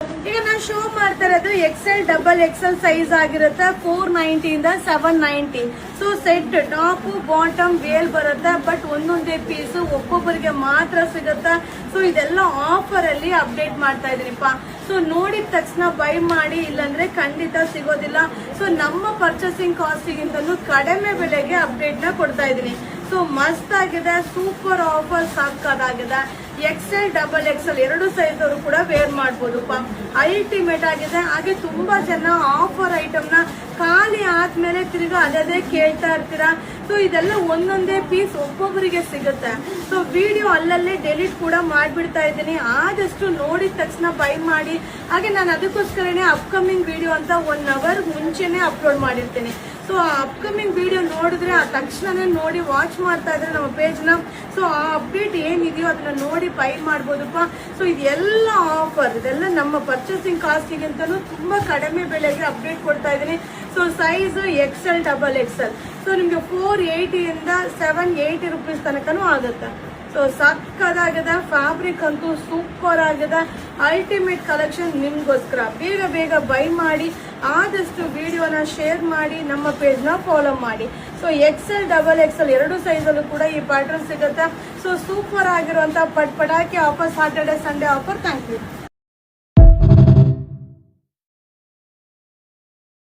ಈಗ ನಾನು ಶೋ ಮಾಡ್ತಾ ಇರೋದು XL ಡಬಲ್ XL ಸೈಜ್ ಆಗಿರುತ್ತೆ 490 ಇಂದ 790. ಸೊ ಸೆಟ್ ಟಾಪ್ ಬಾಟಮ್ ವೇಲ್ ಬರುತ್ತೆ, ಬಟ್ ಒಂದೊಂದೇ ಪೀಸ್ ಒಬ್ಬೊಬ್ಬರಿಗೆ ಮಾತ್ರ ಸಿಗುತ್ತೆ. ಸೊ ಇದೆಲ್ಲ ಆಫರ್ ಅಲ್ಲಿ ಅಪ್ಡೇಟ್ ಮಾಡ್ತಾ ಇದೀನಿಪ್ಪ. ಸೊ ನೋಡಿದ ತಕ್ಷಣ ಬೈ ಮಾಡಿ, ಇಲ್ಲಾಂದ್ರೆ ಖಂಡಿತ ಸಿಗೋದಿಲ್ಲ. ಸೊ ನಮ್ಮ ಪರ್ಚೇಸಿಂಗ್ ಕಾಸ್ಟಿಗಿಂತಲೂ ಕಡಿಮೆ ಬೆಲೆಗೆ ಅಪ್ಡೇಟ್ ನ ಕೊಡ್ತಾ ಇದೀನಿ. ಸೊ ಮಸ್ತ್ ಆಗಿದೆ, ಸೂಪರ್ ಆಫರ್ ಸಾಕಾಗಿದೆ. XL ಡಬಲ್ XL ಎರಡು ಸೈಜ್ ಅವರು ಕೂಡ ವೇರ್ ಮಾಡಬಹುದಪ್ಪ. ಅಲ್ಟಿಮೇಟ್ ಆಗಿದೆ. ಹಾಗೆ ತುಂಬಾ ಜನ ಆಫರ್ ಐಟಮ್ ನ ಖಾಲಿ ಆದ್ಮೇಲೆ ತಿರ್ಗಾ ಅದೇ ಕೇಳ್ತಾ ಇರ್ತೀರಾ. ಸೊ ಇದೆಲ್ಲ ಒಂದೊಂದೇ ಪೀಸ್ ಒಬ್ಬೊಬ್ಬರಿಗೆ ಸಿಗುತ್ತೆ. ಸೊ ವಿಡಿಯೋ ಅಲ್ಲಲ್ಲೇ ಡೆಲೀಟ್ ಕೂಡ ಮಾಡ್ಬಿಡ್ತಾ ಇದ್ದೀನಿ. ಆದಷ್ಟು ನೋಡಿದ ತಕ್ಷಣ ಬೈ ಮಾಡಿ. ಹಾಗೆ ನಾನು ಅದಕ್ಕೋಸ್ಕರನೇ ಅಪ್ಕಮಿಂಗ್ ವಿಡಿಯೋ ಅಂತ 1 ಅವರ್ ಮುಂಚೆನೆ ಅಪ್ಲೋಡ್ ಮಾಡಿರ್ತೀನಿ. ಸೊ ಆ ಅಪ್ಕಮಿಂಗ್ ವಿಡಿಯೋ ನೋಡಿದ್ರೆ ಆ ತಕ್ಷಣನೇ ನೋಡಿ ವಾಚ್ ಮಾಡ್ತಾ ಇದ್ರೆ ನಮ್ಮ ಪೇಜ್ ನ. ಸೊ ಆ ಅಪ್ಡೇಟ್ ಏನಿದೆಯೋ ಅದನ್ನ ನೋಡಿ ಬೈ ಮಾಡ್ಬೋದಪ್ಪ. ಸೊ ಇದೆಲ್ಲ ಆಫರ್, ಇದೆಲ್ಲ ನಮ್ಮ ಪರ್ಚೇಸಿಂಗ್ ಕಾಸ್ಟಿಗಿಂತಲೂ ತುಂಬಾ ಕಡಿಮೆ ಬೆಲೆಗೆ ಅಪ್ಡೇಟ್ ಕೊಡ್ತಾ ಇದ್ದೀನಿ. So size XL double XL. So ನಿಮ್ಗೆ 480 ಇಂದ 780 ರುಪೀಸ್ ತನಕನೂ ಆಗುತ್ತೆ. ಸೊ ಸಕ್ಕದಾಗಿದೆ. ಫ್ಯಾಬ್ರಿಕ್ ಅಂತೂ ಸೂಪರ್ ಆಗಿದೆ. ಅಲ್ಟಿಮೇಟ್ ಕಲೆಕ್ಷನ್ ನಿಮ್ಗೋಸ್ಕರ. ಬೇಗ ಬೇಗ ಬೈ ಮಾಡಿ. ಆದಷ್ಟು ವಿಡಿಯೋನ ಶೇರ್ ಮಾಡಿ, ನಮ್ಮ ಪೇಜ್ ನ ಫಾಲೋ ಮಾಡಿ. ಸೊ XL ಡಬಲ್ XL ಎರಡು ಸೈಜ್ ಅಲ್ಲೂ ಕೂಡ ಈ ಪ್ಯಾಟರ್ನ್ ಸಿಗುತ್ತೆ. ಸೊ ಸೂಪರ್ ಆಗಿರುವಂತ ಪಟಾಕಿ offer, Saturday Sunday offer. Thank you.